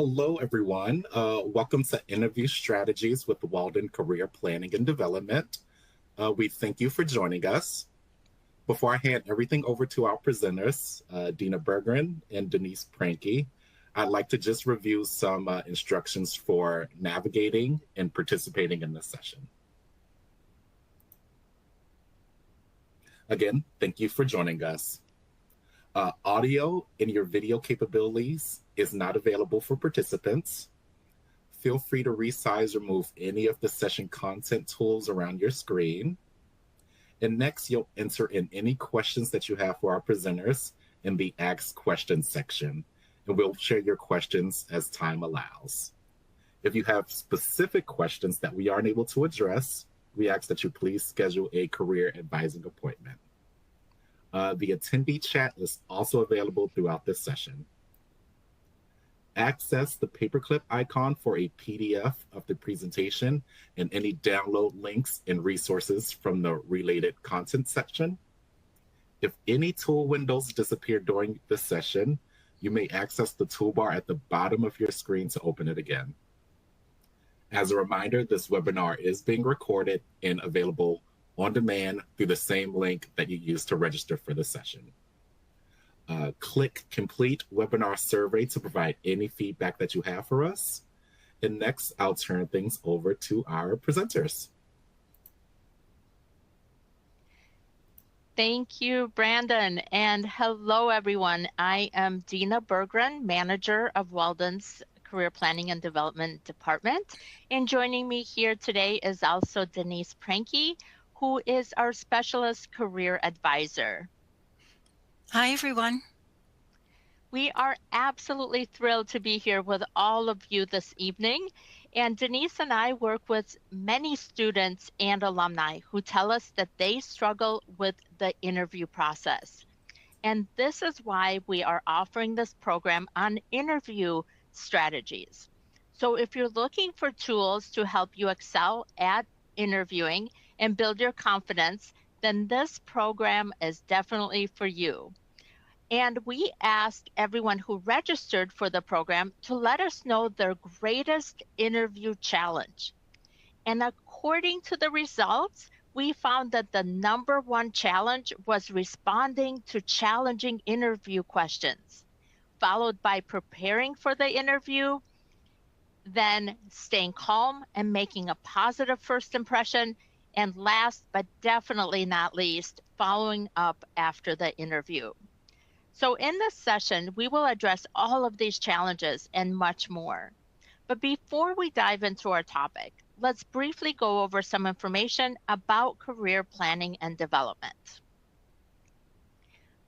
Hello, everyone. Welcome to Interview Strategies with Walden Career Planning and Development. We thank you for joining us. Before I hand everything over to our presenters, Dina Berggren and Denise Pranke, I'd like to just review some instructions for navigating and participating in this session. Again, thank you for joining us. Audio and your video capabilities is not available for participants. Feel free to resize or move any of the session content tools around your screen. And next, you'll enter in any questions that you have for our presenters in the Ask Questions section, and we'll share your questions as time allows. If you have specific questions that we aren't able to address, we ask that you please schedule a career advising appointment. The attendee chat is also available throughout this session. Access the paperclip icon for a PDF of the presentation and any download links and resources from the related content section. If any tool windows disappear during the session, you may access the toolbar at the bottom of your screen to open it again. As a reminder, this webinar is being recorded and available on demand through the same link that you used to register for the session. Click Complete Webinar Survey to provide any feedback that you have for us. And next, I'll turn things over to our presenters. Thank you, Brandon, and hello, everyone. I am Dina Berggren, manager of Walden's Career Planning and Development Department. And joining me here today is also Denise Pranke, who is our specialist career advisor. Hi, everyone. We are absolutely thrilled to be here with all of you this evening. And Denise and I work with many students and alumni who tell us that they struggle with the interview process. And this is why we are offering this program on interview strategies. So if you're looking for tools to help you excel at interviewing and build your confidence, then this program is definitely for you. And we asked everyone who registered for the program to let us know their greatest interview challenge. And according to the results, we found that the #1 challenge was responding to challenging interview questions, followed by preparing for the interview, then staying calm and making a positive first impression, and last but definitely not least, following up after the interview. So in this session, we will address all of these challenges and much more. But before we dive into our topic, let's briefly go over some information about career planning and development.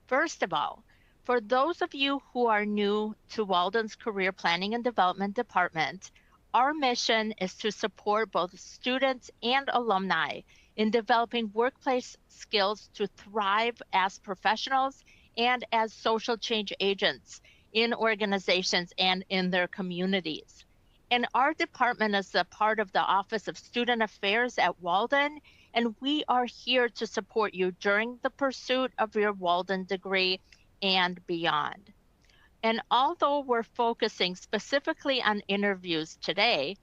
First of all, for those of you who are new to Walden's Career Planning and Development Department, our mission is to support both students and alumni in developing workplace skills to thrive as professionals and as social change agents in organizations and in their communities. And our department is a part of the Office of Student Affairs at Walden, and we are here to support you during the pursuit of your Walden degree and beyond. And although we're focusing specifically on interviews today,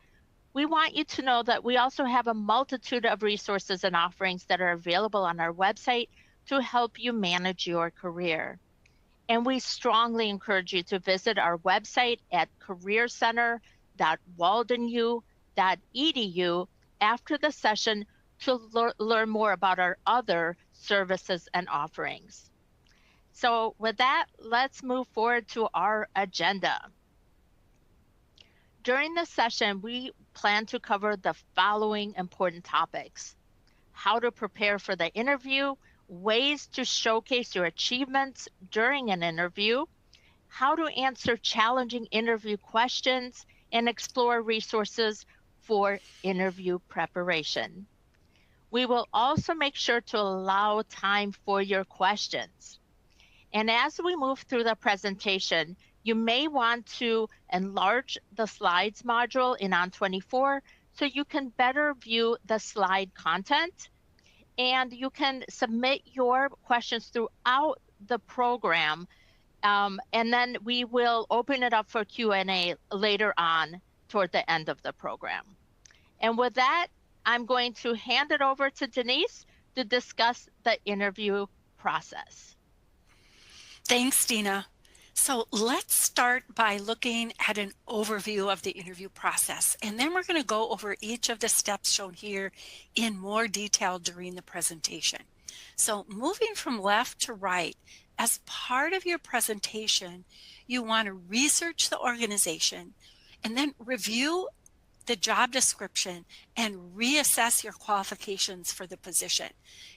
we want you to know that we also have a multitude of resources and offerings that are available on our website to help you manage your career. And we strongly encourage you to visit our website at careercenter.waldenu.edu after the session to learn more about our other services and offerings. So with that, let's move forward to our agenda. During this session, we plan to cover the following important topics: how to prepare for the interview, ways to showcase your achievements during an interview, how to answer challenging interview questions, and explore resources for interview preparation. We will also make sure to allow time for your questions. And as we move through the presentation, you may want to enlarge the slides module in On24 so you can better view the slide content. And you can submit your questions throughout the program And then we will open it up for Q&A later on toward the end of the program. And with that, I'm going to hand it over to Denise to discuss the interview process. Thanks, Dina. So let's start by looking at an overview of the interview process, and then we're going to go over each of the steps shown here in more detail during the presentation. So moving from left to right, as part of your presentation, you want to research the organization and then review the job description and reassess your qualifications for the position,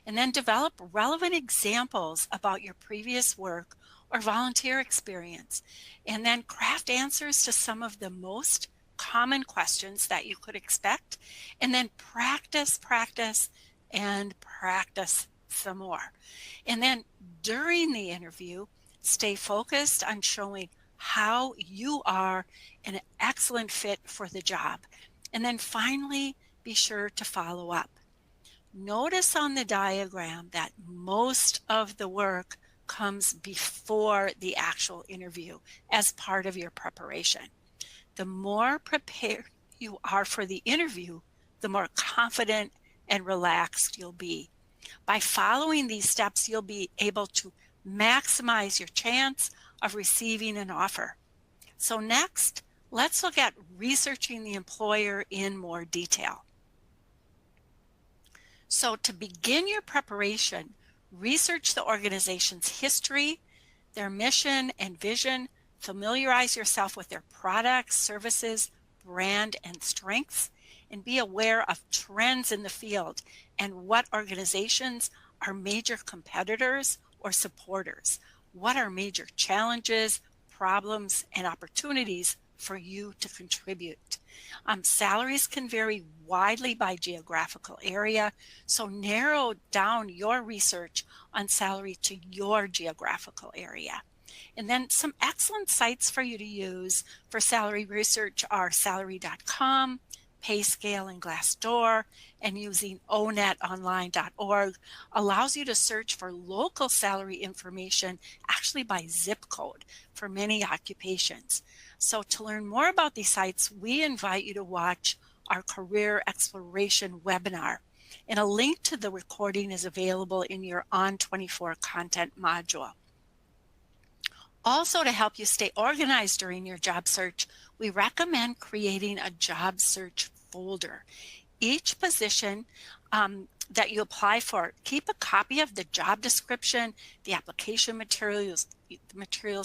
and then develop relevant examples about your previous work or volunteer experience, and then craft answers to some of the most common questions that you could expect, and then practice some more. And then during the interview, stay focused on showing how you are an excellent fit for the job. And then finally, be sure to follow up. Notice on the diagram that most of the work comes before the actual interview as part of your preparation. The more prepared you are for the interview, the more confident and relaxed you'll be. By following these steps, you'll be able to maximize your chance of receiving an offer. So next, let's look at researching the employer in more detail. So to begin your preparation, research the organization's history, their mission and vision, familiarize yourself with their products, services, brand, and strengths, and be aware of trends in the field and what organizations are major competitors or supporters. What are major challenges, problems, and opportunities for you to contribute? Salaries can vary widely by geographical area, so narrow down your research on salary to your geographical area. And then some excellent sites for you to use for salary research are salary.com, PayScale, and Glassdoor, and using onetonline.org allows you to search for local salary information actually by zip code for many occupations. So to learn more about these sites, we invite you to watch our Career Exploration webinar, and a link to the recording is available in your On24 content module. Also, to help you stay organized during your job search, we recommend creating a job search folder. Each position that you apply for, keep a copy of the job description, the application materials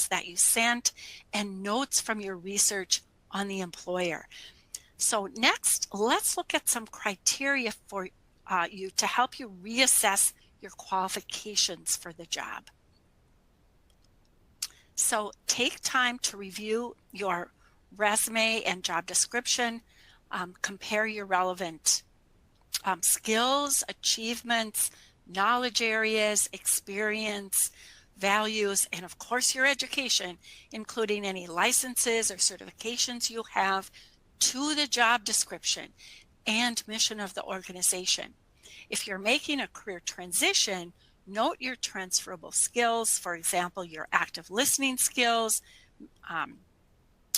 that you sent, and notes from your research on the employer. So next, let's look at some criteria for you to help you reassess your qualifications for the job. So take time to review your resume and job description, compare your relevant skills, achievements, knowledge areas, experience, values, and of course your education, including any licenses or certifications you have, to the job description and mission of the organization. If you're making a career transition, note your transferable skills, for example, your active listening skills,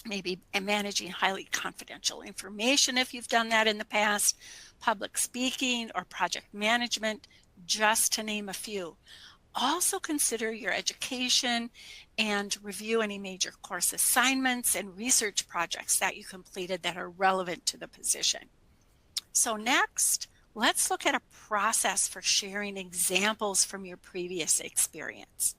maybe managing highly confidential information if you've done that in the past, public speaking or project management, just to name a few. Also consider your education and review any major course assignments and research projects that you completed that are relevant to the position. So next, let's look at a process for sharing examples from your previous experience.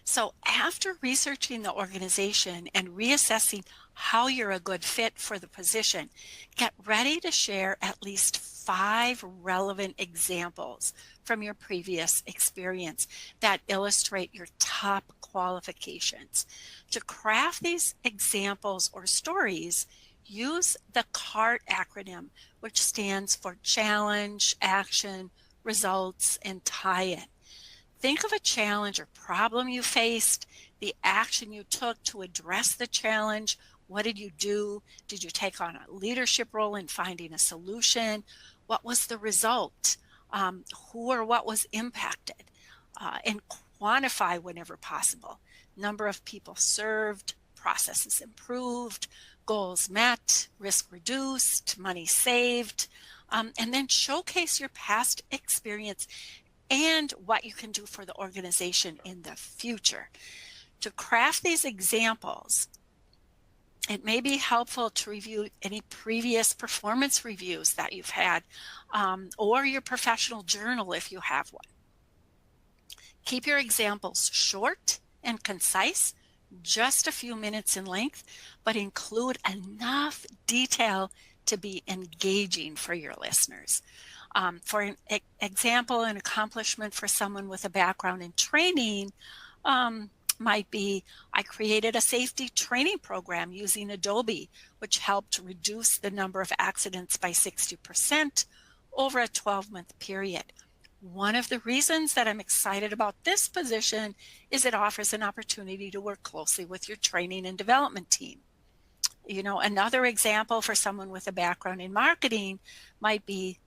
So after researching the organization and reassessing how you're a good fit for the position, get ready to share at least 5 relevant examples from your previous experience that illustrate your top qualifications. To craft these examples or stories, use the CART acronym, which stands for challenge, action, results, and tie-in. Think of a challenge or problem you faced, the action you took to address the challenge. What did you do? Did you take on a leadership role in finding a solution? What was the result? Who or what was impacted? And quantify whenever possible. Number of people served, processes improved, goals met, risk reduced, money saved, and then showcase your past experience and what you can do for the organization in the future. To craft these examples, it may be helpful to review any previous performance reviews that you've had, or your professional journal if you have one. Keep your examples short and concise, just a few minutes in length, but include enough detail to be engaging for your listeners. For an example, an accomplishment for someone with a background in training might be, I created a safety training program using Adobe, which helped reduce the number of accidents by 60% over a 12-month period. One of the reasons that I'm excited about this position is it offers an opportunity to work closely with your training and development team. You know, another example for someone with a background in marketing might be,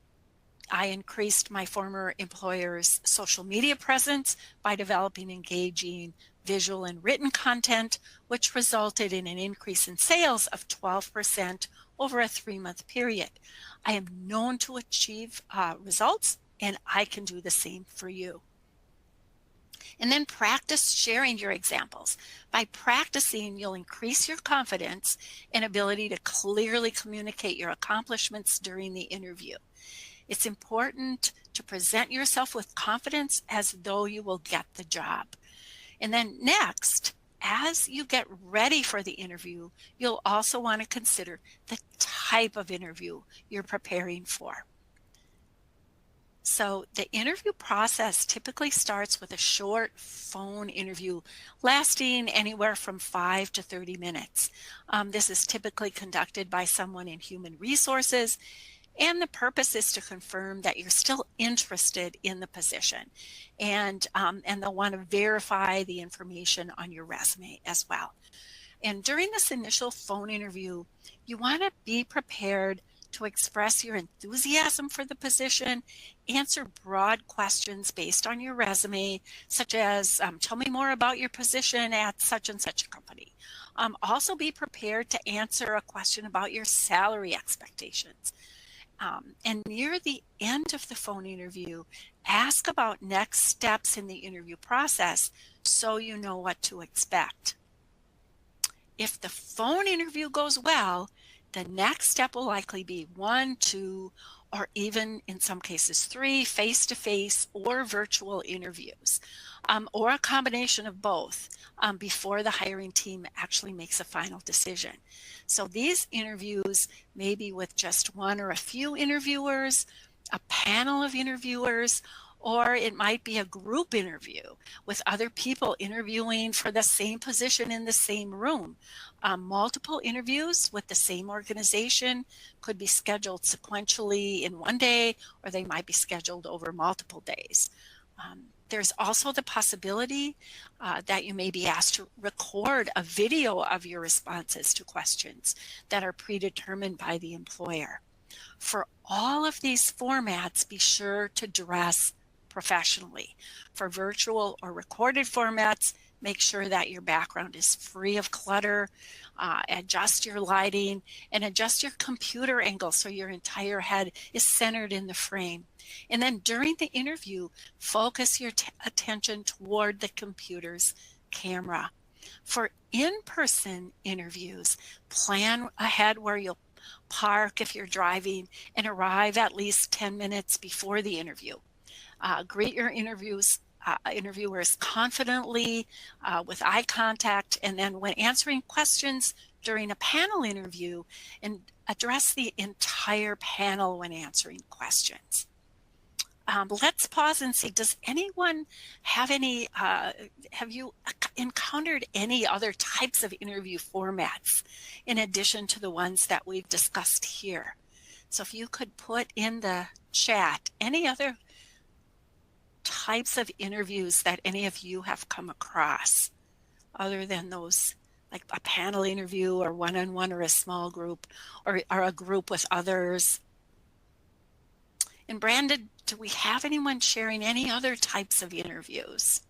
I increased my former employer's social media presence by developing engaging visual and written content, which resulted in an increase in sales of 12% over a 3-month period. I am known to achieve results, and I can do the same for you. And then practice sharing your examples. By practicing, you'll increase your confidence and ability to clearly communicate your accomplishments during the interview. It's important to present yourself with confidence as though you will get the job. And then next, as you get ready for the interview, you'll also want to consider the type of interview you're preparing for. So the interview process typically starts with a short phone interview lasting anywhere from 5 to 30 minutes. This is typically conducted by someone in human resources, and the purpose is to confirm that you're still interested in the position, and they'll want to verify the information on your resume as well. And during this initial phone interview, you want to be prepared to express your enthusiasm for the position, answer broad questions based on your resume, such as, tell me more about your position at such and such a company. Also be prepared to answer a question about your salary expectations. And near the end of the phone interview, ask about next steps in the interview process so you know what to expect. If the phone interview goes well, the next step will likely be 1, 2, or even in some cases 3 face-to-face or virtual interviews, or a combination of both before the hiring team actually makes a final decision. So these interviews may be with just one or a few interviewers, a panel of interviewers, or it might be a group interview with other people interviewing for the same position in the same room. Multiple interviews with the same organization could be scheduled sequentially in one day, or they might be scheduled over multiple days. There's also the possibility that you may be asked to record a video of your responses to questions that are predetermined by the employer. For all of these formats, be sure to dress professionally. For virtual or recorded formats, make sure that your background is free of clutter, adjust your lighting, and adjust your computer angle so your entire head is centered in the frame. And then during the interview, focus your attention toward the computer's camera. For in-person interviews, plan ahead where you'll park if you're driving and arrive at least 10 minutes before the interview. Greet your interviewers confidently with eye contact, and then when answering questions during a panel interview, and address the entire panel when answering questions. Let's pause and see, does anyone have any, have you encountered any other types of interview formats in addition to the ones that we've discussed here? So if you could put in the chat any other types of interviews that any of you have come across other than those, like a panel interview or one-on-one or a small group or a group with others. And Brandon, do we have anyone sharing any other types of interviews?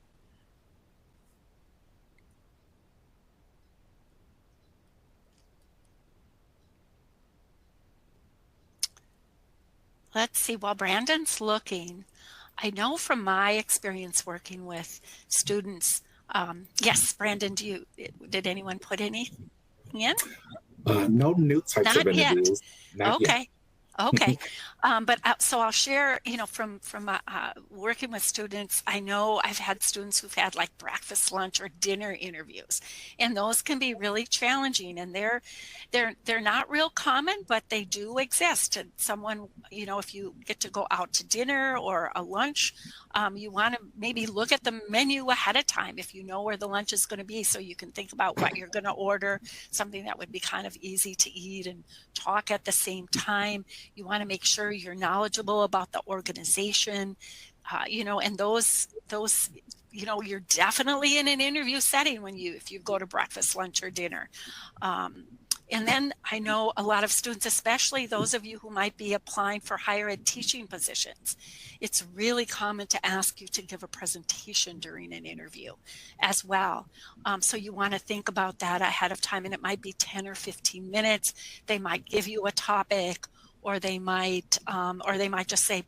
let's see, while Brandon's looking, I know from my experience working with students, yes, Brandon, did anyone put anything in? No new types of Not yet. interviews. Not yet. Okay. Okay. So I'll share, from working with students, I know I've had students who've had like breakfast, lunch, or dinner interviews, and those can be really challenging, and they're not real common, but they do exist. And someone, if you get to go out to dinner or a lunch, you want to maybe look at the menu ahead of time if you know where the lunch is going to be, so you can think about what you're going to order, something that would be kind of easy to eat and talk at the same time. You want to make sure you're knowledgeable about the organization, and those, you're definitely in an interview setting if you go to breakfast, lunch, or dinner. And then I know a lot of students, especially those of you who might be applying for higher ed teaching positions, it's really common to ask you to give a presentation during an interview as well. So you want to think about that ahead of time, and it might be 10 or 15 minutes. They might give you a topic, or they might just say,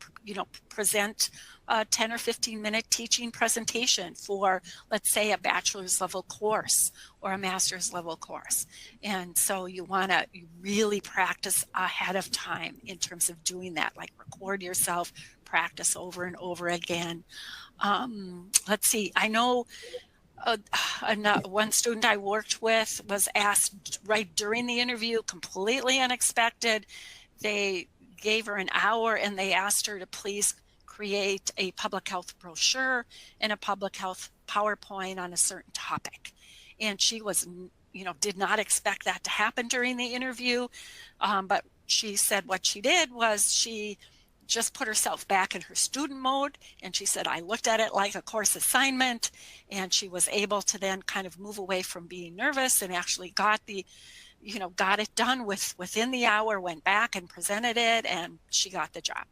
present a 10 or 15 minute teaching presentation for, let's say, a bachelor's level course or a master's level course. And so you want to really practice ahead of time in terms of doing that, like record yourself, practice over and over again. Let's see, I know one student I worked with was asked right during the interview, completely unexpected. They gave her an hour and they asked her to please create a public health brochure and a public health PowerPoint on a certain topic. And she did not expect that to happen during the interview. But she said what she did was she just put herself back in her student mode. And she said, I looked at it like a course assignment. And she was able to then kind of move away from being nervous and actually got it done within the hour, went back and presented it, and she got the job.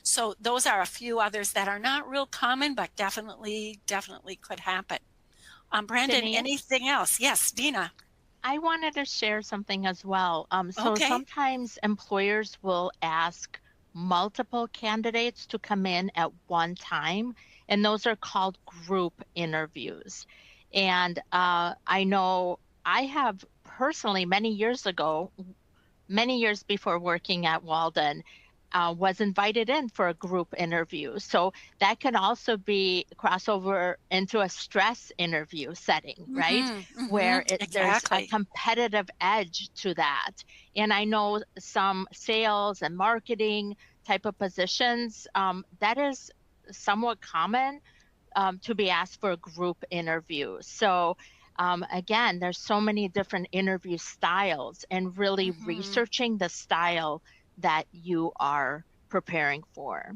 So those are a few others that are not real common, but definitely could happen. Brandon, Denise? Anything else? Yes, Dina. I wanted to share something as well. Okay. Sometimes employers will ask multiple candidates to come in at one time, and those are called group interviews. And I know I have personally, many years before working at Walden, was invited in for a group interview. So that can also be crossover into a stress interview setting, right? Where there's a competitive edge to that. And I know some sales and marketing type of positions, that is somewhat common to be asked for a group interview. So again, there's so many different interview styles, and really researching the style that you are preparing for.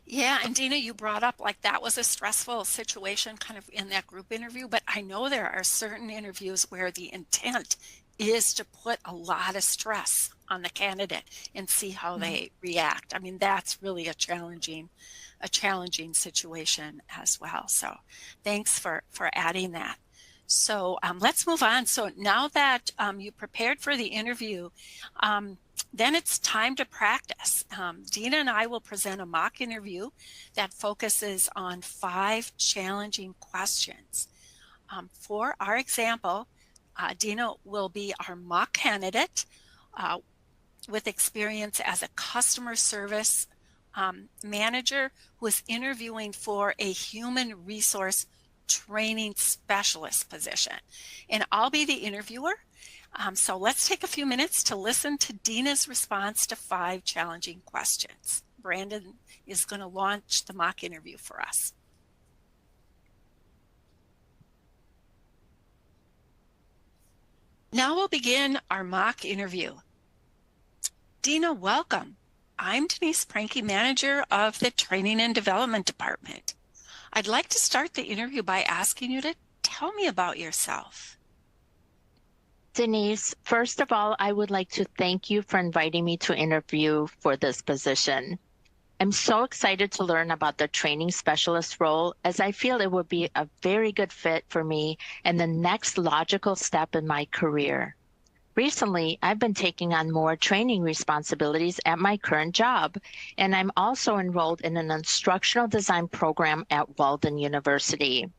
Yeah, and Dina, you brought up like that was a stressful situation kind of in that group interview, but I know there are certain interviews where the intent is to put a lot of stress on the candidate and see how they react. I mean, that's really a challenging situation as well. So thanks for adding that. So let's move on. So now that you prepared for the interview, then it's time to practice. Dina and I will present a mock interview that focuses on 5 challenging questions. For our example, Dina will be our mock candidate with experience as a customer service manager who is interviewing for a human resource training specialist position. And I'll be the interviewer. So let's take a few minutes to listen to Dina's response to 5 challenging questions. Brandon is going to launch the mock interview for us. Now we'll begin our mock interview. Dina, welcome. I'm Denise Pranke, manager of the Training and Development Department. I'd like to start the interview by asking you to tell me about yourself. Denise, first of all, I would like to thank you for inviting me to interview for this position. I'm so excited to learn about the training specialist role, as I feel it would be a very good fit for me and the next logical step in my career. Recently, I've been taking on more training responsibilities at my current job, and I'm also enrolled in an instructional design program at Walden University.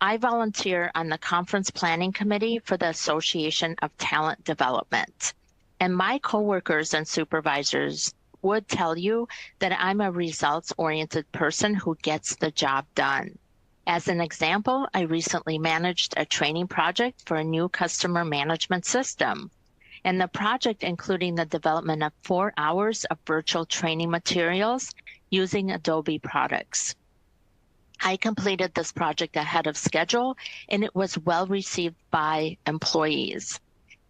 I volunteer on the conference planning committee for the Association of Talent Development. And my coworkers and supervisors would tell you that I'm a results-oriented person who gets the job done. As an example, I recently managed a training project for a new customer management system. And the project including the development of 4 hours of virtual training materials using Adobe products. I completed this project ahead of schedule, and it was well received by employees.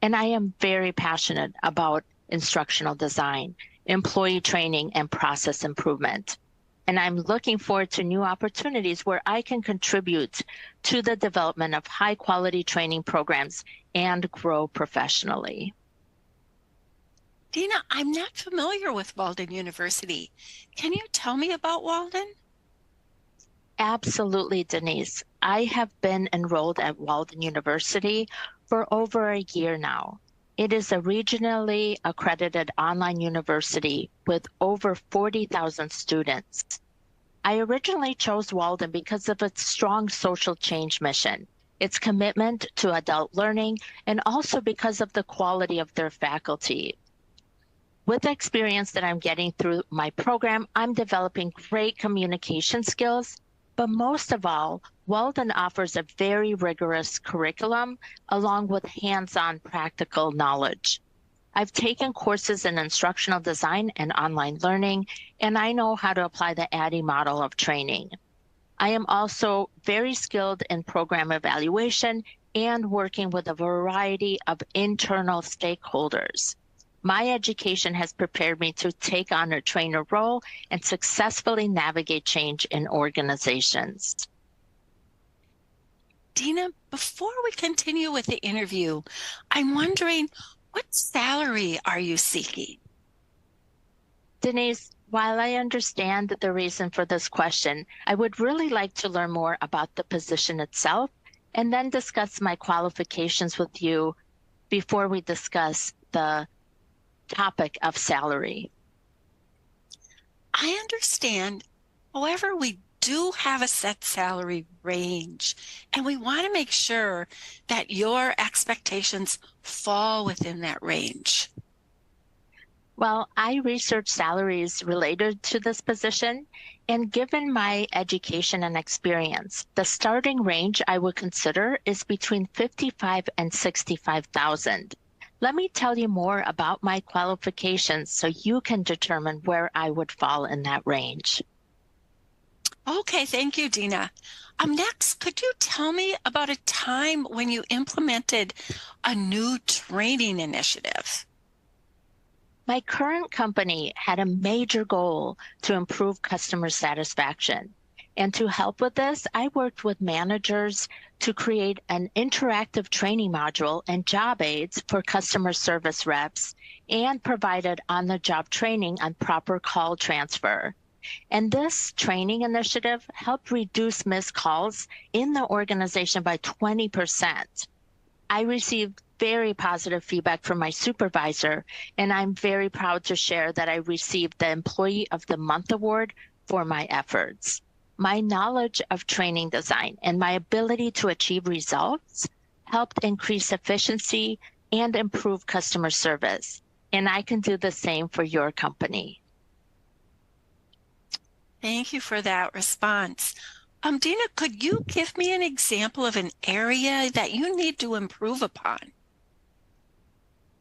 And I am very passionate about instructional design, employee training, and process improvement. And I'm looking forward to new opportunities where I can contribute to the development of high quality training programs and grow professionally. Dina, I'm not familiar with Walden University. Can you tell me about Walden? Absolutely, Denise. I have been enrolled at Walden University for over a year now. It is a regionally accredited online university with over 40,000 students. I originally chose Walden because of its strong social change mission, its commitment to adult learning, and also because of the quality of their faculty. With the experience that I'm getting through my program, I'm developing great communication skills. But most of all, Walden offers a very rigorous curriculum along with hands-on practical knowledge. I've taken courses in instructional design and online learning, and I know how to apply the ADDIE model of training. I am also very skilled in program evaluation and working with a variety of internal stakeholders. My education has prepared me to take on a trainer role and successfully navigate change in organizations. Dina, before we continue with the interview, I'm wondering, what salary are you seeking? Denise, while I understand the reason for this question, I would really like to learn more about the position itself and then discuss my qualifications with you before we discuss the topic of salary. I understand. However, we do have a set salary range, and we want to make sure that your expectations fall within that range. Well, I research salaries related to this position, and given my education and experience, the starting range I would consider is between $55,000 and $65,000. Let me tell you more about my qualifications so you can determine where I would fall in that range. Okay, thank you, Dina. Next, could you tell me about a time when you implemented a new training initiative? My current company had a major goal to improve customer satisfaction. And to help with this, I worked with managers to create an interactive training module and job aids for customer service reps and provided on-the-job training on proper call transfer. And this training initiative helped reduce missed calls in the organization by 20%. I received very positive feedback from my supervisor, and I'm very proud to share that I received the Employee of the Month award for my efforts. My knowledge of training design and my ability to achieve results helped increase efficiency and improve customer service. And I can do the same for your company. Thank you for that response. Dina, could you give me an example of an area that you need to improve upon?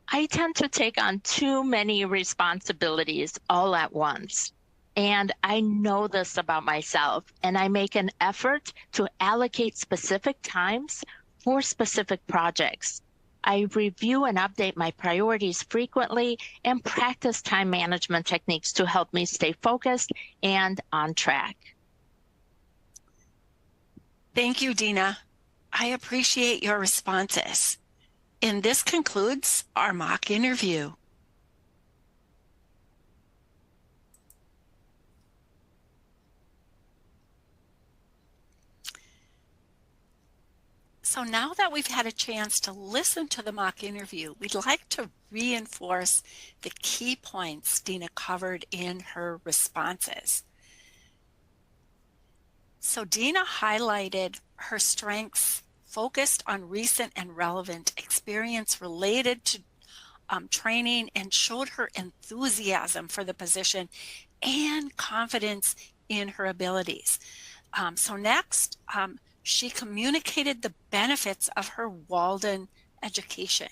I tend to take on too many responsibilities all at once. And I know this about myself, and I make an effort to allocate specific times for specific projects. I review and update my priorities frequently and practice time management techniques to help me stay focused and on track. Thank you, Dina. I appreciate your responses. And this concludes our mock interview. So now that we've had a chance to listen to the mock interview, we'd like to reinforce the key points Dina covered in her responses. So Dina highlighted her strengths focused on recent and relevant experience related to training, and showed her enthusiasm for the position and confidence in her abilities. So next, she communicated the benefits of her Walden education.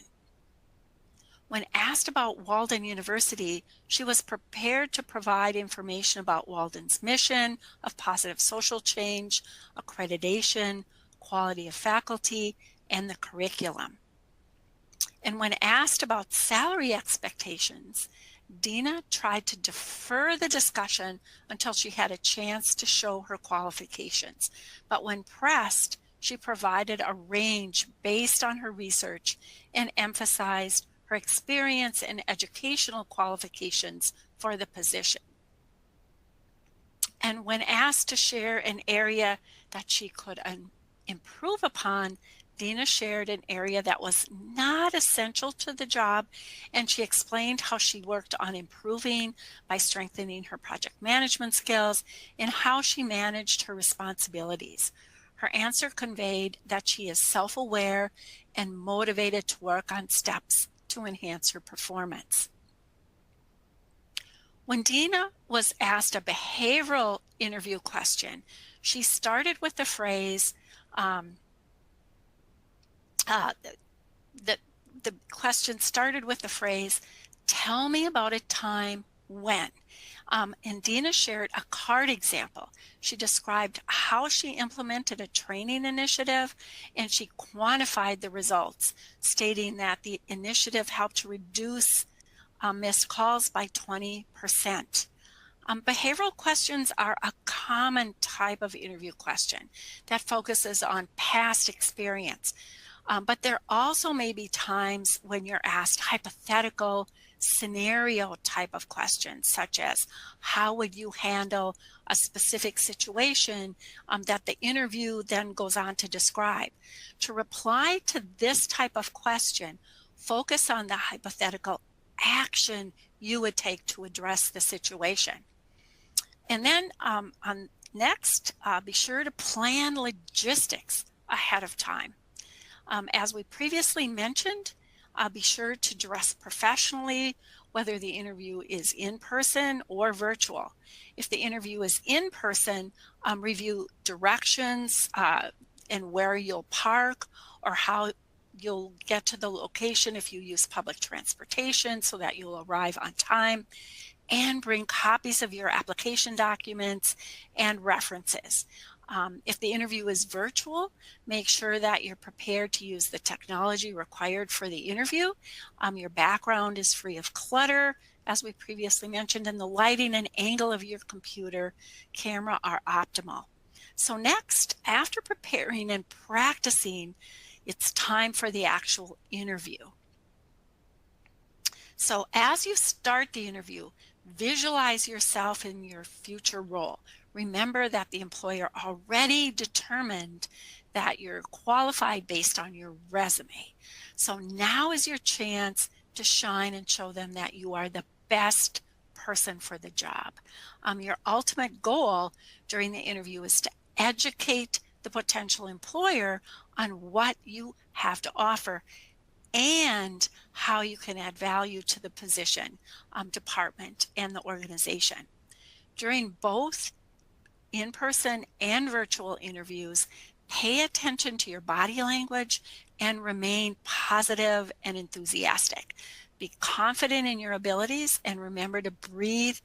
When asked about Walden University, she was prepared to provide information about Walden's mission of positive social change, accreditation, quality of faculty, and the curriculum. And when asked about salary expectations, Dina tried to defer the discussion until she had a chance to show her qualifications. But when pressed, she provided a range based on her research and emphasized her experience and educational qualifications for the position. And when asked to share an area that she could improve upon, Dina shared an area that was not essential to the job, and she explained how she worked on improving by strengthening her project management skills and how she managed her responsibilities. Her answer conveyed that she is self-aware and motivated to work on steps to enhance her performance. When Dina was asked a behavioral interview question, she started with the phrase, the question started with the phrase, "Tell me about a time when." And Dina shared a card example. She described how she implemented a training initiative, and she quantified the results, stating that the initiative helped to reduce missed calls by 20%. Behavioral questions are a common type of interview question that focuses on past experience. But there also may be times when you're asked hypothetical scenario type of questions, such as how would you handle a specific situation that the interview then goes on to describe. To reply to this type of question, focus on the hypothetical action you would take to address the situation. And then next, be sure to plan logistics ahead of time. As we previously mentioned, be sure to dress professionally, whether the interview is in person or virtual. If the interview is in person, review directions and where you'll park or how you'll get to the location if you use public transportation so that you'll arrive on time, and bring copies of your application documents and references. If the interview is virtual, make sure that you're prepared to use the technology required for the interview. Your background is free of clutter, as we previously mentioned, and the lighting and angle of your computer camera are optimal. So next, after preparing and practicing, it's time for the actual interview. So as you start the interview, visualize yourself in your future role. Remember that the employer already determined that you're qualified based on your resume. So now is your chance to shine and show them that you are the best person for the job. Your ultimate goal during the interview is to educate the potential employer on what you have to offer and how you can add value to the position, department, and the organization. During both in-person and virtual interviews, pay attention to your body language and remain positive and enthusiastic. Be confident in your abilities and remember to breathe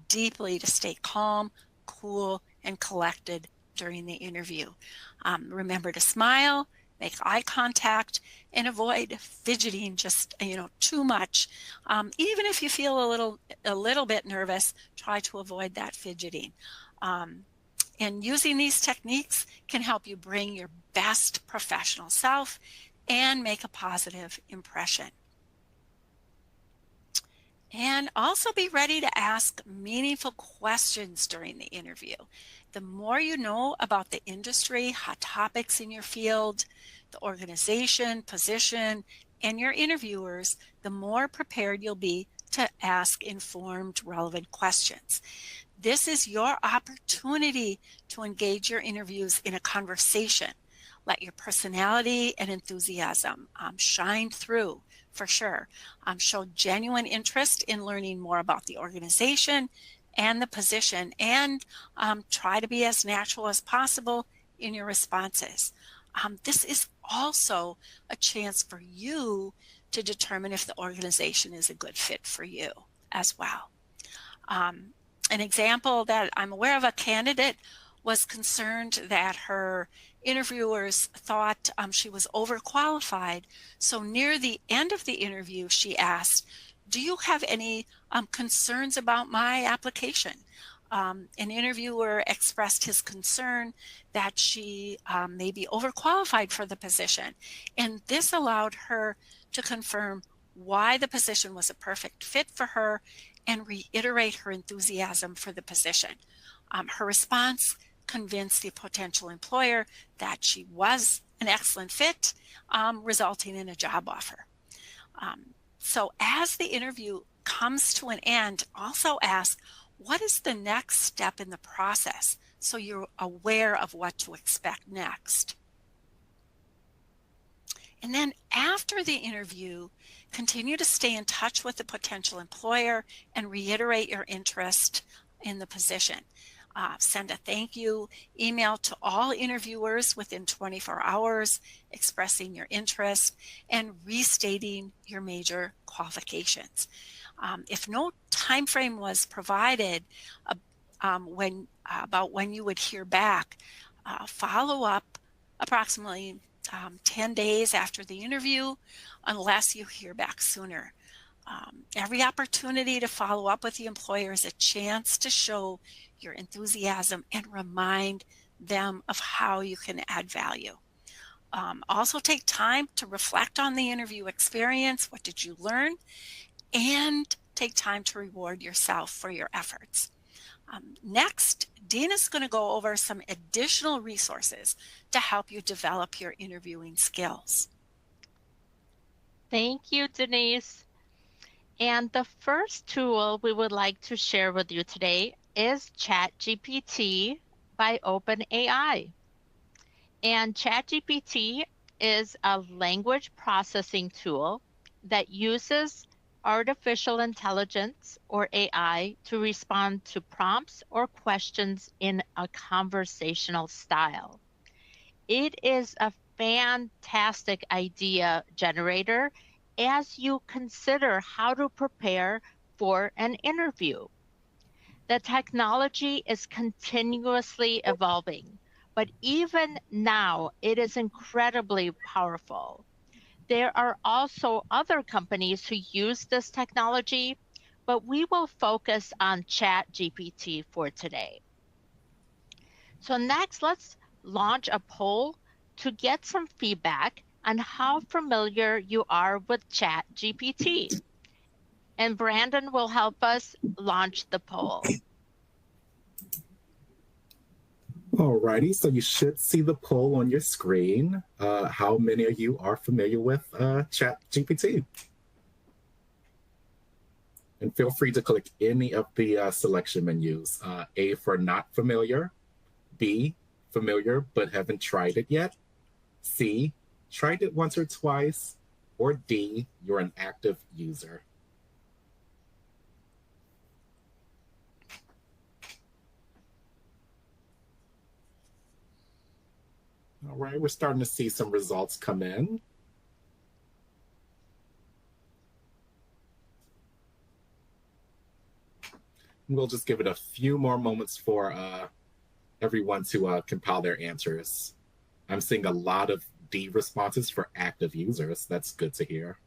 deeply to stay calm, cool, and collected during the interview. Remember to smile, make eye contact, and avoid fidgeting just too much. Even if you feel a little bit nervous, try to avoid that fidgeting. And using these techniques can help you bring your best professional self and make a positive impression. And also be ready to ask meaningful questions during the interview. The more you know about the industry, hot topics in your field, the organization, position, and your interviewers, the more prepared you'll be to ask informed, relevant questions. This is your opportunity to engage your interviews in a conversation. Let your personality and enthusiasm shine through, for sure. Show genuine interest in learning more about the organization and the position, and try to be as natural as possible in your responses. This is also a chance for you to determine if the organization is a good fit for you as well. An example that I'm aware of, a candidate was concerned that her interviewers thought she was overqualified. So near the end of the interview, she asked, "Do you have any concerns about my application?" An interviewer expressed his concern that she may be overqualified for the position. And this allowed her to confirm why the position was a perfect fit for her and reiterate her enthusiasm for the position. Her response convinced the potential employer that she was an excellent fit, resulting in a job offer. So as the interview comes to an end, also ask, what is the next step in the process, so you're aware of what to expect next. And then after the interview, continue to stay in touch with the potential employer and reiterate your interest in the position. Send a thank you email to all interviewers within 24 hours, expressing your interest and restating your major qualifications. If no time frame was provided about when you would hear back, follow up approximately 10 days after the interview, unless you hear back sooner. Every opportunity to follow up with the employer is a chance to show your enthusiasm and remind them of how you can add value. Also take time to reflect on the interview experience. What did you learn? And take time to reward yourself for your efforts. Next, Dina's going to go over some additional resources to help you develop your interviewing skills. Thank you, Denise. And the first tool we would like to share with you today is ChatGPT by OpenAI. And ChatGPT is a language processing tool that uses artificial intelligence, or AI, to respond to prompts or questions in a conversational style. It is a fantastic idea generator as you consider how to prepare for an interview. The technology is continuously evolving, but even now it is incredibly powerful. There are also other companies who use this technology, but we will focus on ChatGPT for today. So next, let's launch a poll to get some feedback on how familiar you are with ChatGPT. And Brandon will help us launch the poll. Alrighty, so you should see the poll on your screen. How many of you are familiar with ChatGPT? And feel free to click any of the selection menus. A for not familiar, B, familiar but haven't tried it yet, C, tried it once or twice, or D, you're an active user. All right, we're starting to see some results come in. We'll just give it a few more moments for everyone to compile their answers. I'm seeing a lot of D responses for active users. That's good to hear.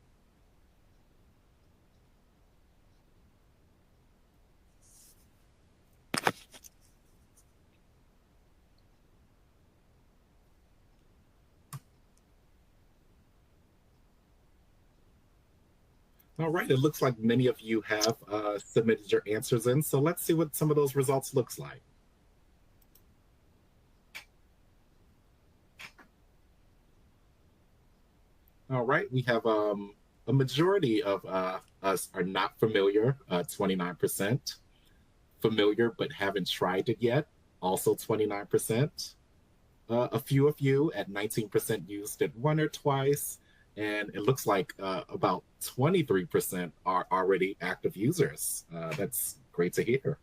All right, it looks like many of you have submitted your answers in, so let's see what some of those results looks like. All right, we have a majority of us are not familiar, 29%. Familiar but haven't tried it yet, also 29%. A few of you at 19% used it one or twice, and it looks like about 23% are already active users. That's great to hear.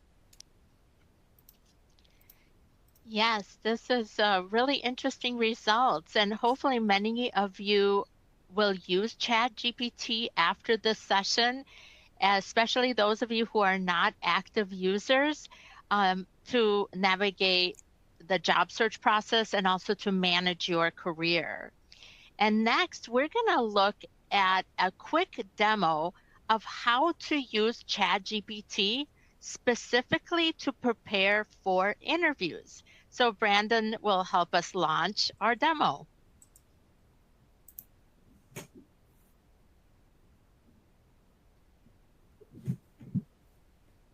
Yes, this is really interesting results, and hopefully many of you will use ChatGPT after this session, especially those of you who are not active users, to navigate the job search process and also to manage your career. And next, we're going to look at a quick demo of how to use ChatGPT specifically to prepare for interviews. So Brandon will help us launch our demo.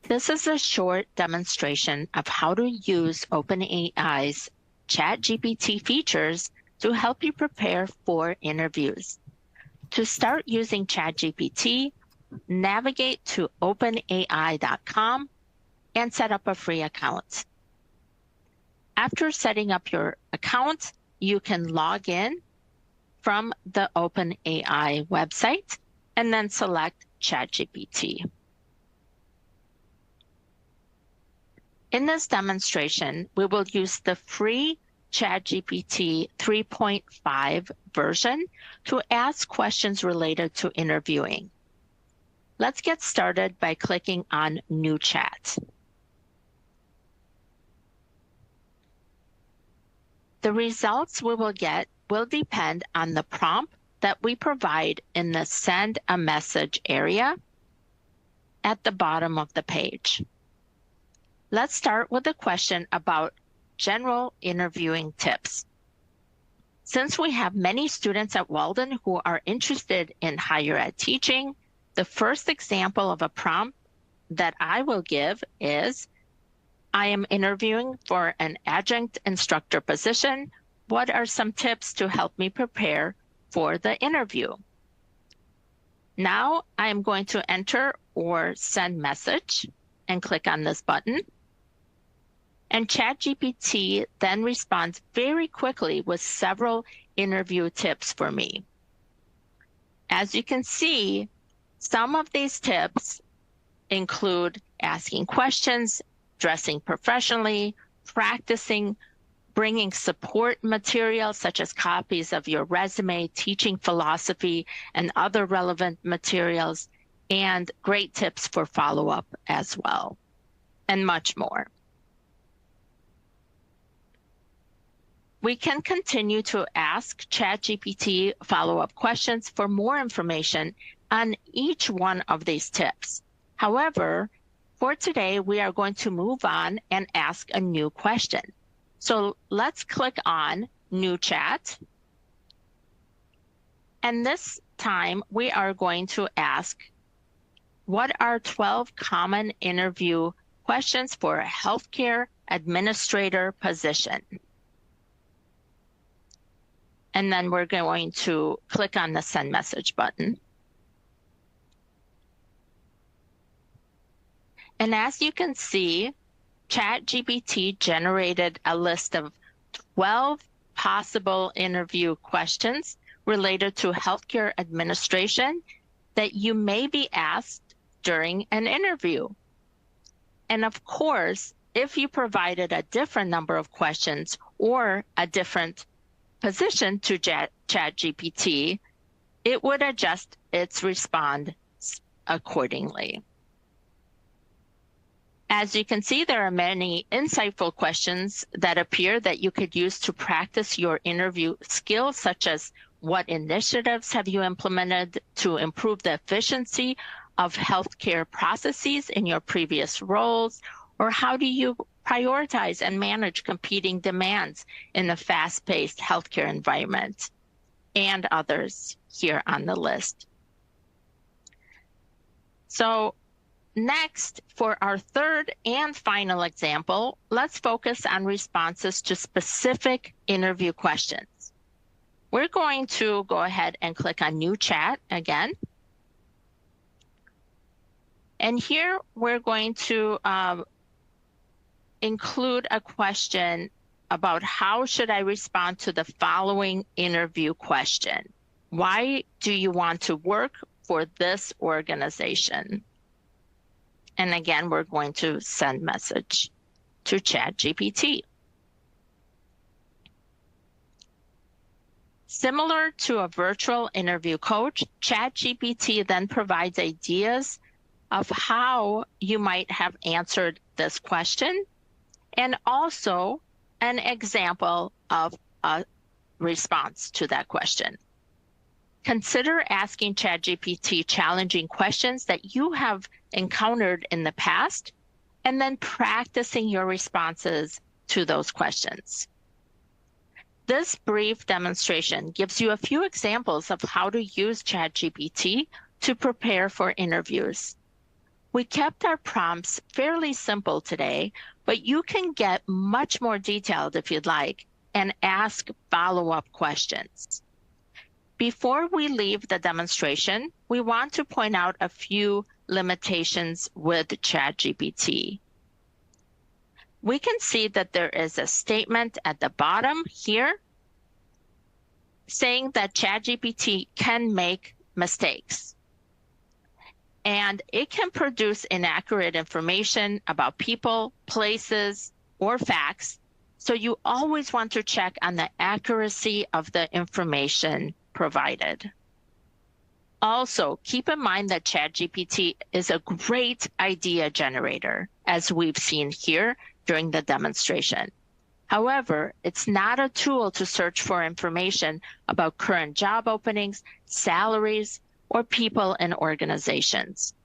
This is a short demonstration of how to use OpenAI's ChatGPT features to help you prepare for interviews. To start using ChatGPT, navigate to openai.com and set up a free account. After setting up your account, you can log in from the OpenAI website and then select ChatGPT. In this demonstration, we will use the free ChatGPT 3.5 version to ask questions related to interviewing. Let's get started by clicking on New Chat. The results we will get will depend on the prompt that we provide in the Send a Message area at the bottom of the page. Let's start with a question about general interviewing tips. Since we have many students at Walden who are interested in higher ed teaching, the first example of a prompt that I will give is, I am interviewing for an adjunct instructor position. What are some tips to help me prepare for the interview? Now I am going to enter or send message and click on this button. And ChatGPT then responds very quickly with several interview tips for me. As you can see, some of these tips include asking questions, dressing professionally, practicing, bringing support material such as copies of your resume, teaching philosophy, and other relevant materials, and great tips for follow-up as well, and much more. We can continue to ask ChatGPT follow-up questions for more information on each one of these tips. However, for today, we are going to move on and ask a new question. So let's click on New Chat. And this time, we are going to ask, what are 12 common interview questions for a healthcare administrator position? And then we're going to click on the Send Message button. And as you can see, ChatGPT generated a list of 12 possible interview questions related to healthcare administration that you may be asked during an interview. And of course, if you provided a different number of questions or a different position to ChatGPT, it would adjust its response accordingly. As you can see, there are many insightful questions that appear that you could use to practice your interview skills, such as what initiatives have you implemented to improve the efficiency of healthcare processes in your previous roles, or how do you prioritize and manage competing demands in a fast-paced healthcare environment, and others here on the list. So next, for our third and final example, let's focus on responses to specific interview questions. We're going to go ahead and click on New Chat again. And here we're going to include a question about how should I respond to the following interview question. Why do you want to work for this organization? And again, we're going to send message to ChatGPT. Similar to a virtual interview coach, ChatGPT then provides ideas of how you might have answered this question and also an example of a response to that question. Consider asking ChatGPT challenging questions that you have encountered in the past and then practicing your responses to those questions. This brief demonstration gives you a few examples of how to use ChatGPT to prepare for interviews. We kept our prompts fairly simple today, but you can get much more detailed if you'd like and ask follow-up questions. Before we leave the demonstration, we want to point out a few limitations with ChatGPT. We can see that there is a statement at the bottom here saying that ChatGPT can make mistakes. And it can produce inaccurate information about people, places, or facts. So you always want to check on the accuracy of the information provided. Also, keep in mind that ChatGPT is a great idea generator, as we've seen here during the demonstration. However, it's not a tool to search for information about current job openings, salaries, or people and organizations.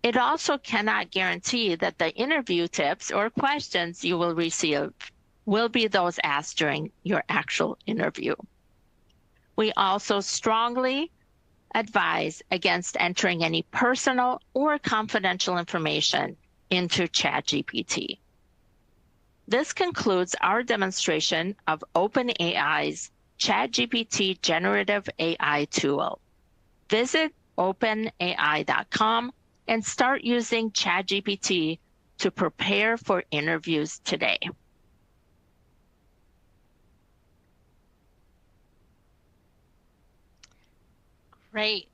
It also cannot guarantee that the interview tips or questions you will receive will be those asked during your actual interview. We also strongly advise against entering any personal or confidential information into ChatGPT. This concludes our demonstration of OpenAI's ChatGPT Generative AI tool. Visit openai.com and start using ChatGPT to prepare for interviews today. Great.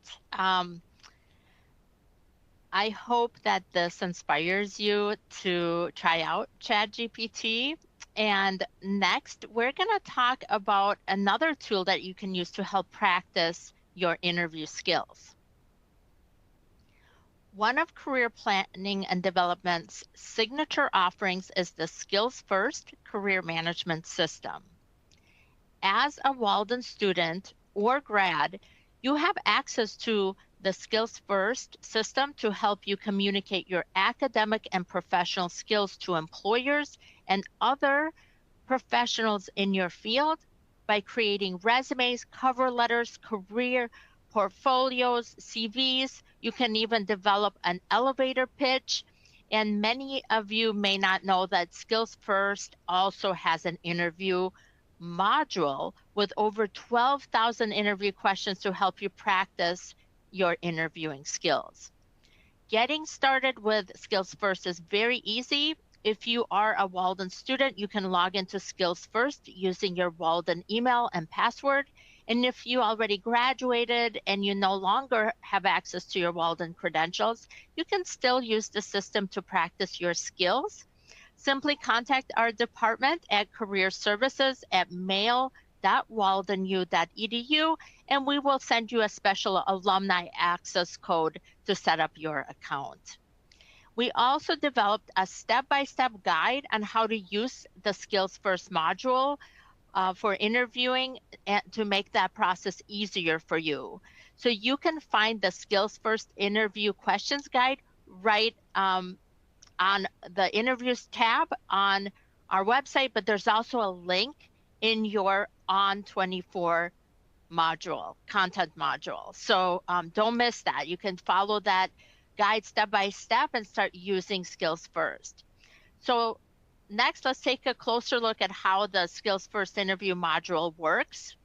I hope that this inspires you to try out ChatGPT. And next, we're going to talk about another tool that you can use to help practice your interview skills. One of Career Planning and Development's signature offerings is the Skills First Career Management System. As a Walden student or grad, you have access to the Skills First system to help you communicate your academic and professional skills to employers and other professionals in your field by creating resumes, cover letters, career portfolios, CVs. You can even develop an elevator pitch. And many of you may not know that Skills First also has an interview module with over 12,000 interview questions to help you practice your interviewing skills. Getting started with Skills First is very easy. If you are a Walden student, you can log into Skills First using your Walden email and password. And if you already graduated and you no longer have access to your Walden credentials, you can still use the system to practice your skills. Simply contact our department at Career Services at mail.waldenu.edu, and we will send you a special alumni access code to set up your account. We also developed a step-by-step guide on how to use the Skills First module for interviewing and to make that process easier for you. So you can find the Skills First interview questions guide right on the interviews tab on our website, but there's also a link in your On24 module, content module. So don't miss that. You can follow that guide step by step and start using Skills First. So next, let's take a closer look at how the Skills First interview module works.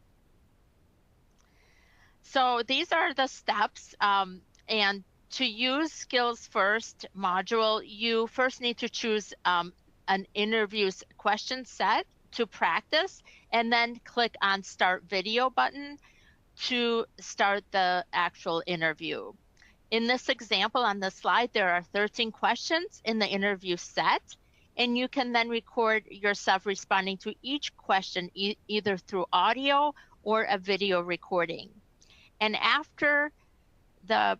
So these are the steps. And to use Skills First module, you first need to choose an interview's question set to practice, and then click on Start Video button to start the actual interview. In this example on the slide, there are 13 questions in the interview set, and you can then record yourself responding to each question either through audio or a video recording. And after the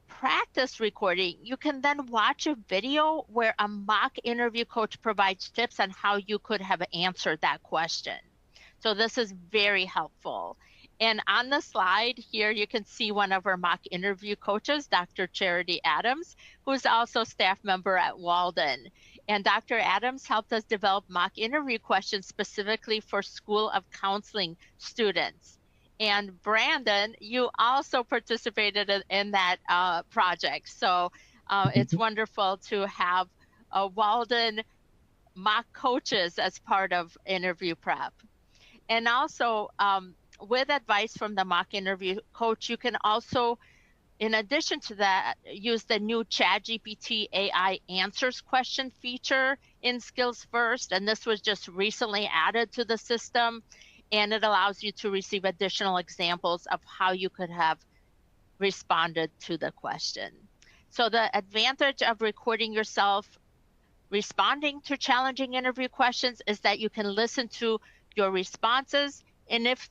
practice recording, you can then watch a video where a mock interview coach provides tips on how you could have answered that question. So this is very helpful. And on the slide here, you can see one of our mock interview coaches, Dr. Charity Adams, who's also staff member at Walden. And Dr. Adams helped us develop mock interview questions specifically for School of Counseling students. And Brandon, you also participated in that project. So it's wonderful to have Walden mock coaches as part of interview prep. And also with advice from the mock interview coach, you can also, in addition to that, use the new ChatGPT AI answers question feature in Skills First. And this was just recently added to the system. And it allows you to receive additional examples of how you could have responded to the question. So the advantage of recording yourself responding to challenging interview questions is that you can listen to your responses. And if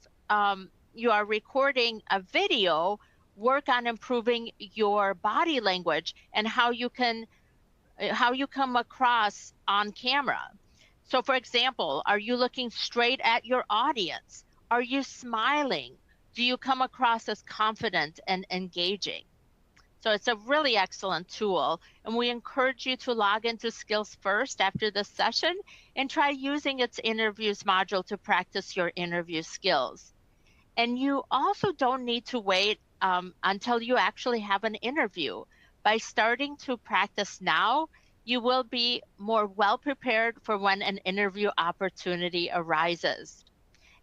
you are recording a video, work on improving your body language and how you come across on camera. So for example, are you looking straight at your audience? Are you smiling? Do you come across as confident and engaging? So it's a really excellent tool, and we encourage you to log into Skills First after this session and try using its interviews module to practice your interview skills. And you also don't need to wait until you actually have an interview. By starting to practice now, you will be more well prepared for when an interview opportunity arises.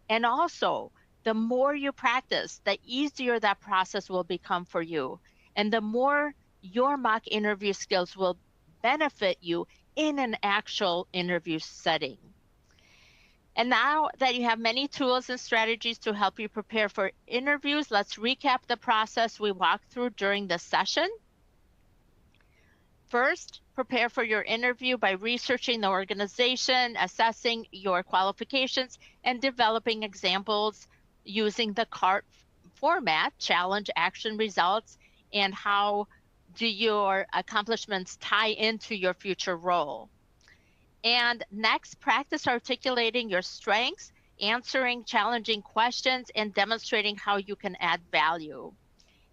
And also, the more you practice, the easier that process will become for you. And the more your mock interview skills will benefit you in an actual interview setting. And now that you have many tools and strategies to help you prepare for interviews, let's recap the process we walked through during the session. First, prepare for your interview by researching the organization, assessing your qualifications, and developing examples using the CART format, challenge, action, results, and how do your accomplishments tie into your future role. And next, practice articulating your strengths, answering challenging questions, and demonstrating how you can add value.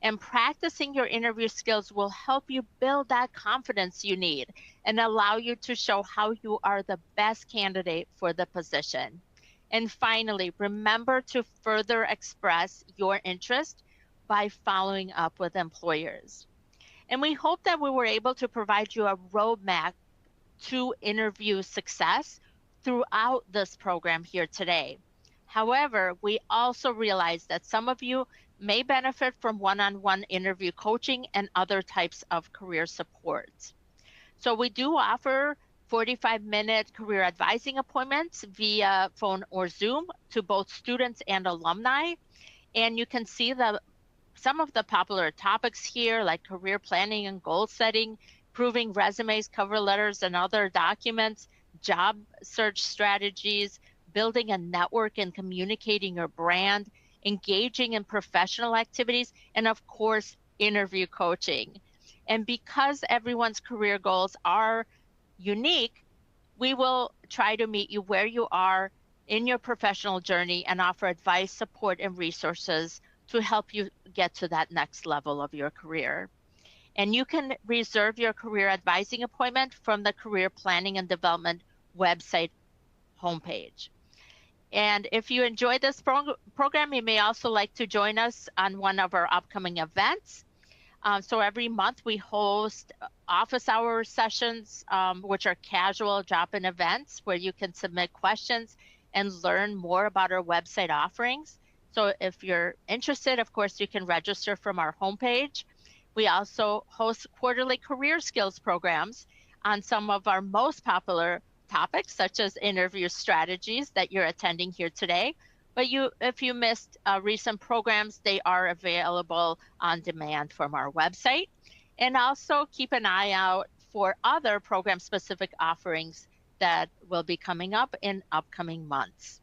And practicing your interview skills will help you build that confidence you need and allow you to show how you are the best candidate for the position. And finally, remember to further express your interest by following up with employers. And we hope that we were able to provide you a roadmap to interview success throughout this program here today. However, we also realize that some of you may benefit from one-on-one interview coaching and other types of career support. So we do offer 45-minute career advising appointments via phone or Zoom to both students and alumni. And you can see some of the popular topics here, like career planning and goal setting, proving resumes, cover letters, and other documents, job search strategies, building a network and communicating your brand, engaging in professional activities, and of course, interview coaching. And because everyone's career goals are unique, we will try to meet you where you are in your professional journey and offer advice, support, and resources to help you get to that next level of your career. And you can reserve your career advising appointment from the Career Planning and Development website homepage. And if you enjoy this program, you may also like to join us on one of our upcoming events. So every month we host office hour sessions, which are casual drop-in events where you can submit questions and learn more about our website offerings. So if you're interested, of course, you can register from our homepage. We also host quarterly career skills programs on some of our most popular topics, such as interview strategies that you're attending here today. But if you missed recent programs, they are available on demand from our website. And also keep an eye out for other program-specific offerings that will be coming up in upcoming months.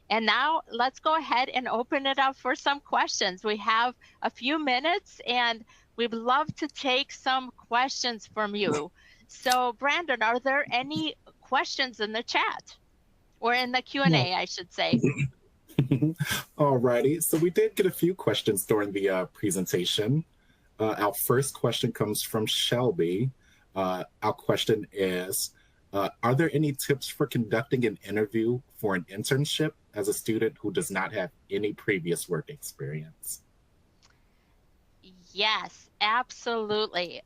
And now let's go ahead and open it up for some questions. We have a few minutes and we'd love to take some questions from you. So Brandon, are there any questions in the chat or in the Q&A, I should say? Alrighty, so we did get a few questions during the presentation. Our first question comes from Shelby. Our question is, are there any tips for conducting an interview for an internship as a student who does not have any previous work experience? Yes, absolutely.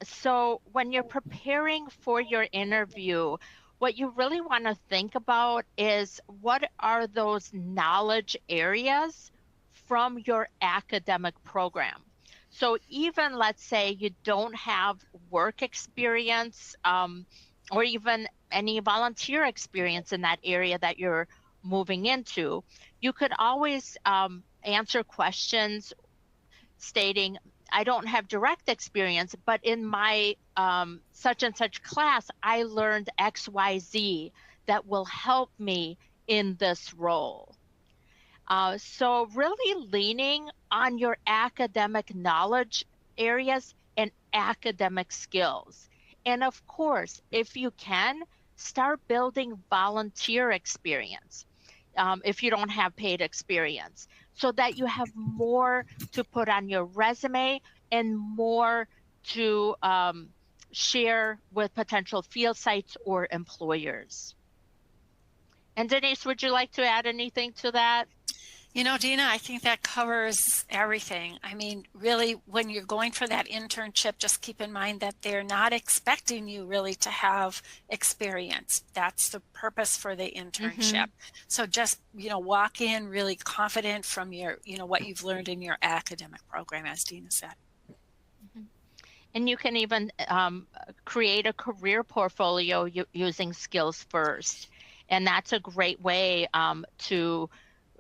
So when you're preparing for your interview, what you really want to think about is what are those knowledge areas from your academic program? So even let's say you don't have work experience or even any volunteer experience in that area that you're moving into, you could always answer questions stating, I don't have direct experience, but in my such and such class, I learned XYZ that will help me in this role. So really leaning on your academic knowledge areas and academic skills. And of course, if you can, start building volunteer experience if you don't have paid experience, so that you have more to put on your resume and more to share with potential field sites or employers. And Denise, would you like to add anything to that? You know, Dina, I think that covers everything. I mean, really, when you're going for that internship, just keep in mind that they're not expecting you really to have experience. That's the purpose for the internship. So just, you know, walk in really confident from your, you know, what you've learned in your academic program, as Dina said. And you can even create a career portfolio using Skills First. And that's a great way to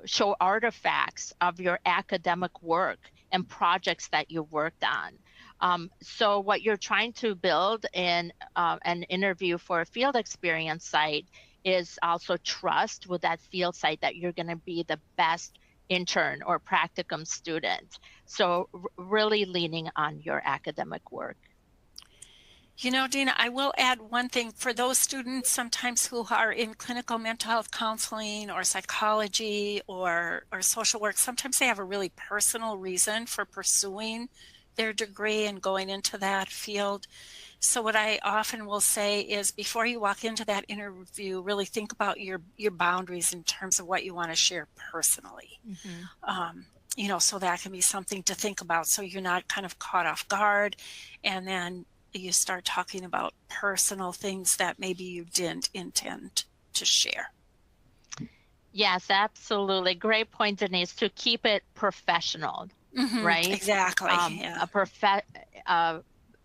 show artifacts of your academic work and projects that you worked on. So what you're trying to build in an interview for a field experience site is also trust with that field site that you're going to be the best intern or practicum student. So really leaning on your academic work. You know, Dina, I will add one thing for those students sometimes who are in clinical mental health counseling or psychology or social work. Sometimes they have a really personal reason for pursuing their degree and going into that field. So what I often will say is before you walk into that interview, really think about your boundaries in terms of what you want to share personally. You know, so that can be something to think about so you're not kind of caught off guard, and then you start talking about personal things that maybe you didn't intend to share. Yes, absolutely. Great point, Denise, to keep it professional, right? Exactly.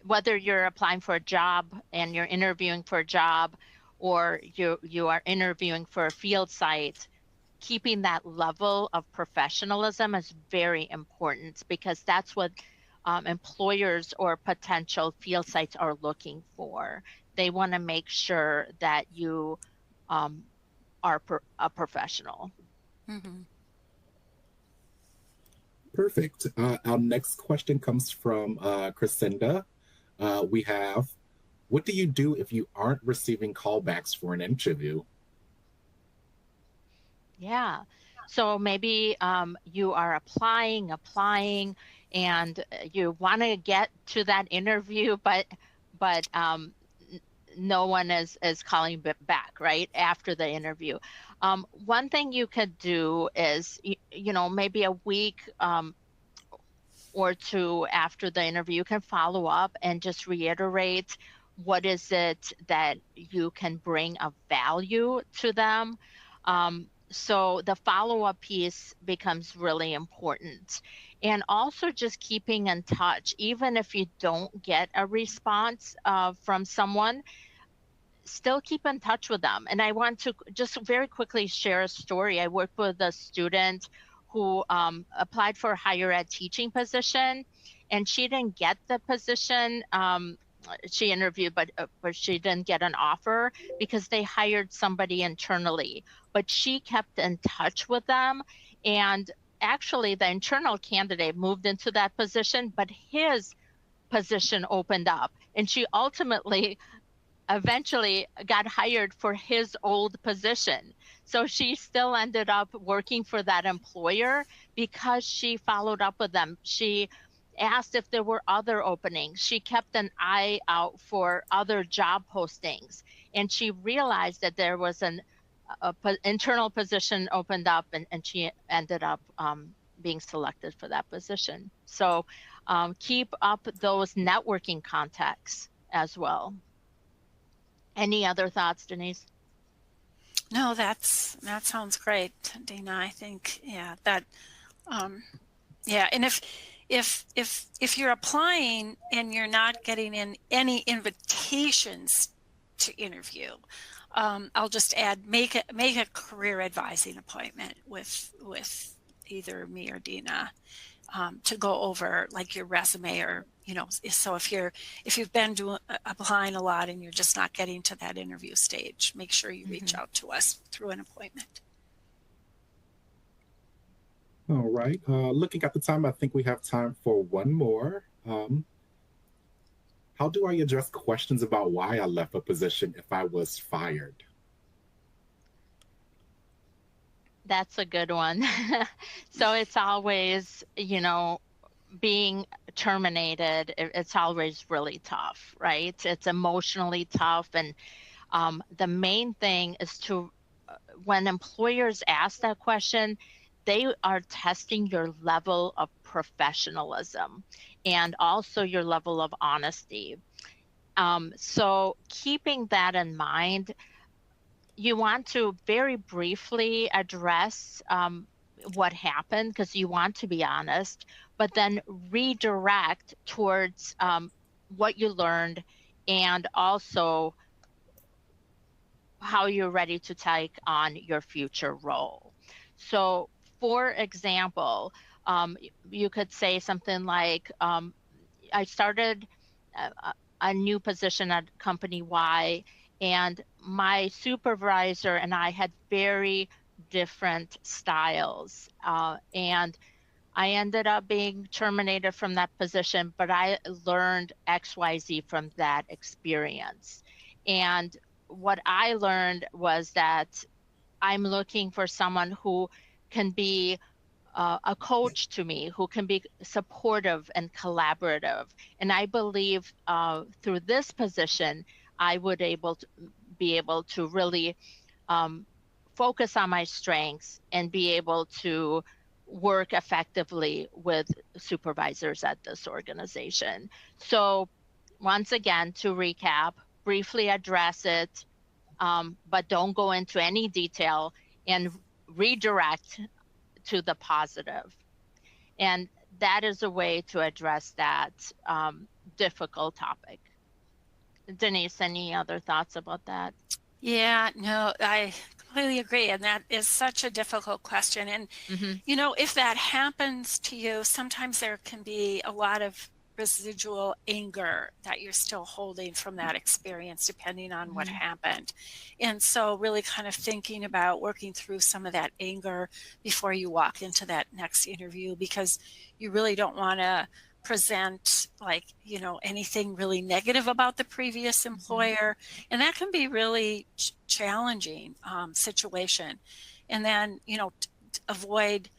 Whether you're applying for a job and you're interviewing for a job, or you are interviewing for a field site, keeping that level of professionalism is very important, because that's what employers or potential field sites are looking for. They want to make sure that you are a professional. Perfect. Our next question comes from Crescenda. We have, what do you do if you aren't receiving callbacks for an interview? Yeah. So maybe you are applying, and you want to get to that interview, but no one is calling back right after the interview. One thing you could do is, you know, maybe a week or two after the interview, you can follow up and just reiterate what is it that you can bring of value to them. So the follow-up piece becomes really important. And also just keeping in touch, even if you don't get a response from someone, still keep in touch with them. And I want to just very quickly share a story. I worked with a student who applied for a higher ed teaching position, and she didn't get the position. She interviewed, but she didn't get an offer because they hired somebody internally. But she kept in touch with them, and actually the internal candidate moved into that position, but his position opened up, and she ultimately eventually got hired for his old position. So she still ended up working for that employer because she followed up with them. She asked if there were other openings. She kept an eye out for other job postings. And she realized that there was an internal position opened up, and she ended up being selected for that position. So keep up those networking contacts as well. Any other thoughts, Denise? No, that sounds great, Dana. I think, yeah, that, and if you're applying and you're not getting in any invitations to interview, I'll just add, make a career advising appointment with either me or Dina to go over like your resume, or so if you've been applying a lot and you're just not getting to that interview stage, make sure you reach out to us through an appointment. All right. Looking at the time, I think we have time for one more. How do I address questions about why I left a position if I was fired? That's a good one. So it's always, being terminated, it's always really tough, right? It's emotionally tough. And the main thing is when employers ask that question, they are testing your level of professionalism and also your level of honesty. So keeping that in mind, you want to very briefly address what happened, because you want to be honest, but then redirect towards what you learned and also how you're ready to take on your future role. So, for example, you could say something like, I started a new position at company Y, and my supervisor and I had very different styles. And I ended up being terminated from that position, but I learned XYZ from that experience. And what I learned was that I'm looking for someone who can be a coach to me, who can be supportive and collaborative. And I believe through this position, I would be able to really focus on my strengths and be able to work effectively with supervisors at this organization. So once again, to recap, briefly address it, but don't go into any detail, and redirect to the positive. And that is a way to address that difficult topic. Denise, any other thoughts about that? Yeah, no, I completely agree. And that is such a difficult question. And, if that happens to you, sometimes there can be a lot of residual anger that you're still holding from that experience, depending on what happened. And so really kind of thinking about working through some of that anger before you walk into that next interview, because you really don't want to present anything really negative about the previous employer. And that can be really challenging situation. And then, avoid,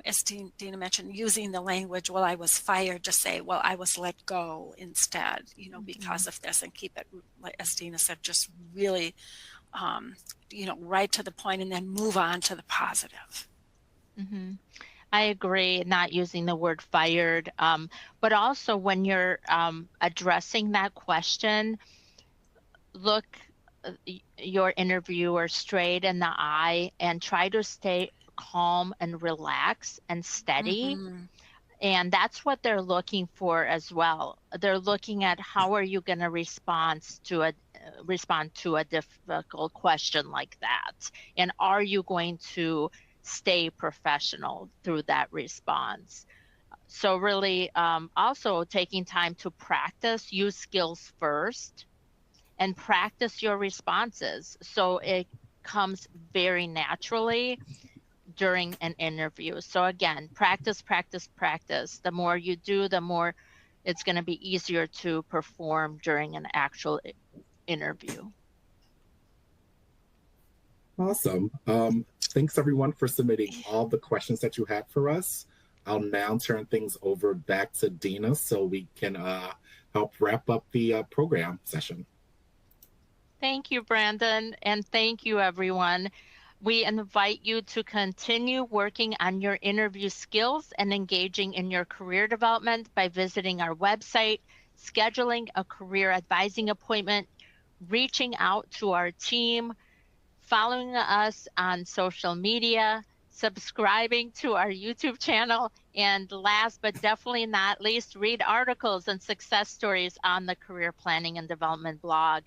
as Dina mentioned, using the language, well, I was fired, just say, well, I was let go instead, because of this, and keep it, like as Dina said, just really, right to the point, and then move on to the positive. I agree, not using the word fired, but also when you're addressing that question, look your interviewer straight in the eye and try to stay calm and relax and steady. Mm-hmm. And that's what they're looking for as well. They're looking at how are you going to respond to a difficult question like that, and are you going to stay professional through that response. So really, also taking time to practice, use skills first, and practice your responses so it comes very naturally during an interview. So again, practice, practice, practice. The more you do, the more it's going to be easier to perform during an actual interview. Awesome. Thanks everyone for submitting all the questions that you had for us. I'll now turn things over back to Dina so we can help wrap up the program session. Thank you, Brandon, and thank you, everyone. We invite you to continue working on your interview skills and engaging in your career development by visiting our website, scheduling a career advising appointment, reaching out to our team, following us on social media, subscribing to our YouTube channel, and last but definitely not least, read articles and success stories on the Career Planning and Development blog.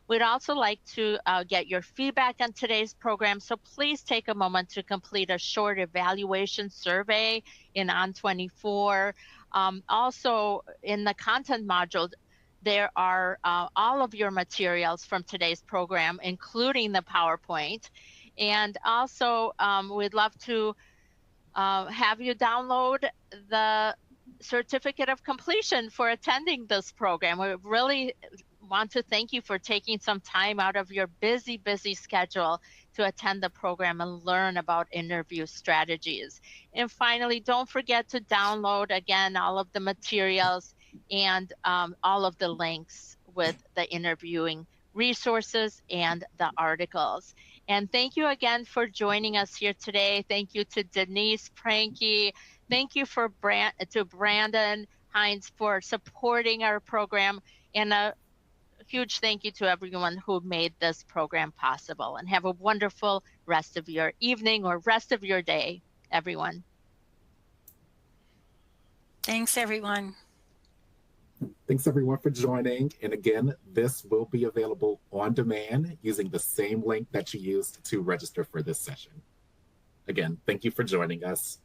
We'd also like to get your feedback on today's program, so please take a moment to complete a short evaluation survey in On24. Also, in the content module, there are all of your materials from today's program, including the PowerPoint. And also, we'd love to have you download the certificate of completion for attending this program. We really want to thank you for taking some time out of your busy schedule to attend the program and learn about interview strategies. And finally, don't forget to download, again, all of the materials and all of the links with the interviewing resources and the articles. And thank you again for joining us here today. Thank you to Denise Pranke. Thank you to Brandon Hines for supporting our program, and a huge thank you to everyone who made this program possible. And have a wonderful rest of your evening or rest of your day, everyone. Thanks, everyone. Thanks everyone for joining. And again, this will be available on demand using the same link that you used to register for this session. Again, thank you for joining us.